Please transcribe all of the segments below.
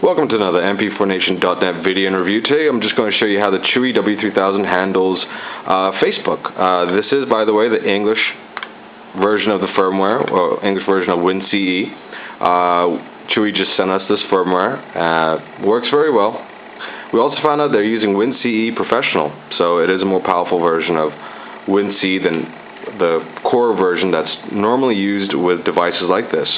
Welcome to another MP4Nation.net video and review. Today I'm just going to show you how the Chuwi W3000 handles Facebook. This is, by the way, the English version of the firmware, or English version of Wince. Chuwi just sent us this firmware. Works very well. We also found out they're using Wince Professional, so it is a more powerful version of Wince than the core version that's normally used with devices like this.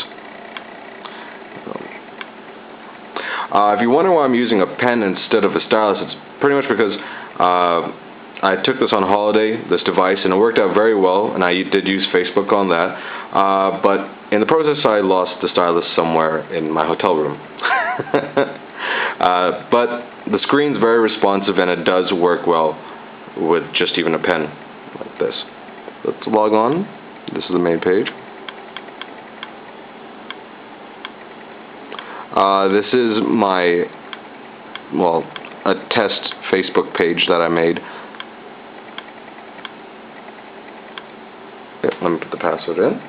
If you wonder why I'm using a pen instead of a stylus, it's pretty much because I took this on holiday, this device, and it worked out very well, and I did use Facebook on that, but in the process I lost the stylus somewhere in my hotel room. But the screen's very responsive and it does work well with just even a pen like this. Let's log on. This is the main page. This is my, a test Facebook page that I made. Let me put the password in.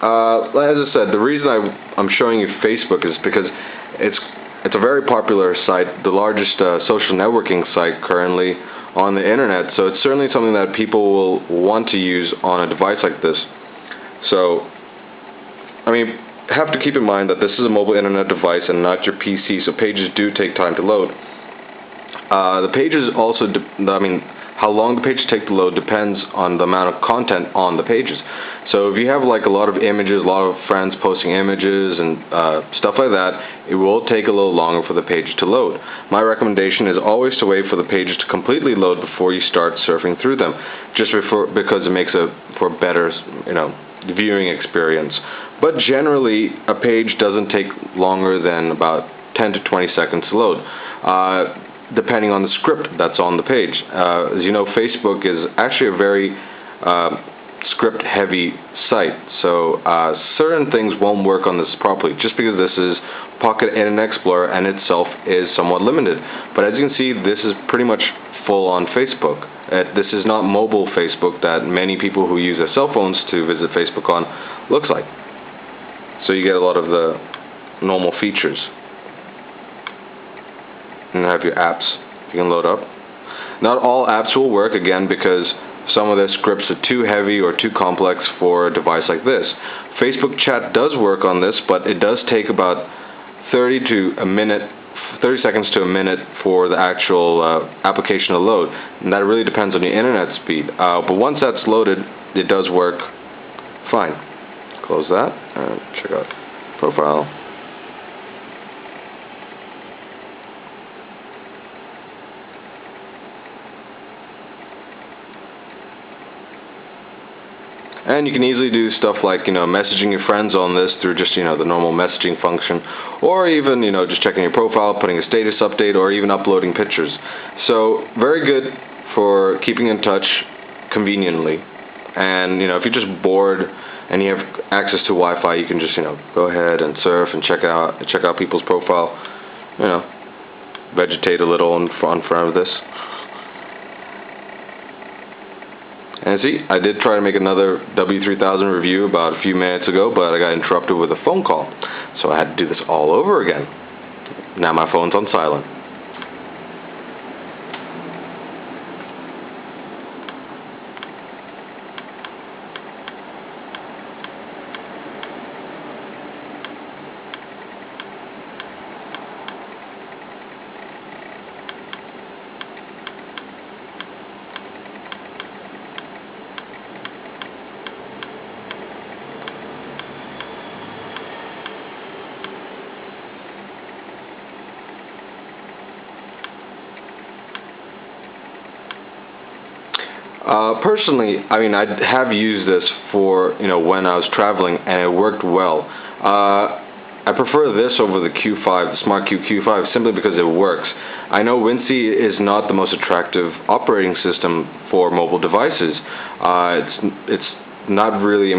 As I said, the reason I'm showing you Facebook is because it's a very popular site, the largest social networking site currently on the internet, so it's certainly something that people will want to use on a device like this. So, I mean, have to keep in mind that this is a mobile internet device and not your PC, so pages do take time to load. The pages also, how long the pages take to load depends on the amount of content on the pages. So if you have like a lot of images, a lot of friends posting images and stuff like that, it will take a little longer for the page to load. My recommendation is always to wait for the pages to completely load before you start surfing through them, because it makes for a better, viewing experience. But generally, a page doesn't take longer than about 10 to 20 seconds to load, depending on the script that's on the page. As you know, Facebook is actually a very script-heavy site, so certain things won't work on this properly, just because this is Pocket Internet Explorer and itself is somewhat limited. But as you can see, this is pretty much full-on Facebook. This is not mobile Facebook that many people who use their cell phones to visit Facebook on looks like. So you get a lot of the normal features. And have your apps you can load up. Not all apps will work, again, because some of the scripts are too heavy or too complex for a device like this. Facebook chat does work on this, but it does take about 30 seconds to a minute for the actual application to load, and that really depends on your internet speed. But once that's loaded, it does work fine. Close that and check out profile. And you can easily do stuff like, messaging your friends on this through just, the normal messaging function, or even, just checking your profile, putting a status update, or even uploading pictures. So, very good for keeping in touch conveniently. And, if you're just bored and you have access to Wi-Fi, you can just, go ahead and surf and check out people's profile, vegetate a little in front of this. And see, I did try to make another W3000 review about a few minutes ago, but I got interrupted with a phone call. So I had to do this all over again. Now my phone's on silent. Personally, I have used this for, when I was traveling, and it worked well. I prefer this over the Q5, the Smart Q5, simply because it works. I know Wince is not the most attractive operating system for mobile devices. It's not really,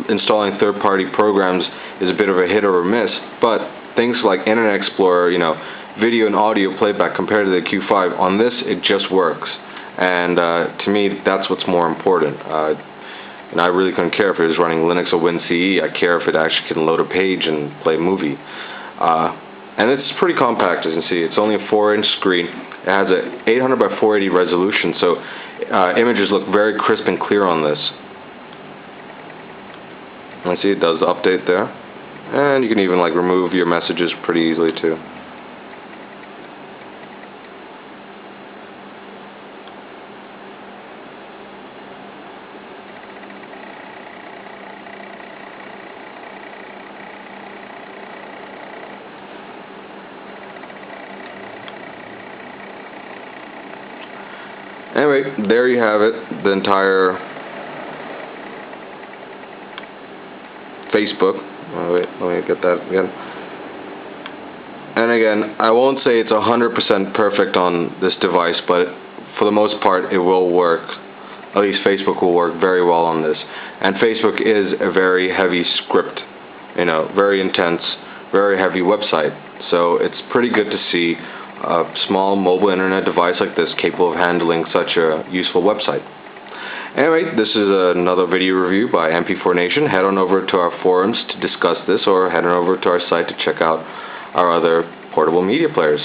installing third-party programs is a bit of a hit or a miss, but things like Internet Explorer, video and audio playback compared to the Q5, on this it just works. And to me, that's what's more important. and I really couldn't care if it was running Linux or WinCE. I care if it actually can load a page and play a movie. And it's pretty compact, as you can see. It's only a 4-inch screen. It has an 800 by 480 resolution, so images look very crisp and clear on this. And see, it does the update there. And you can even like remove your messages pretty easily too. Anyway, there you have it, the entire Facebook. Oh, wait, let me get that again. And again, I won't say it's 100% perfect on this device, but for the most part it will work. At least Facebook will work very well on this. And Facebook is a very heavy script, you know, very intense, very heavy website. So it's pretty good to see a small mobile internet device like this capable of handling such a useful website. Anyway, this is another video review by MP4 Nation. Head on over to our forums to discuss this, or head on over to our site to check out our other portable media players.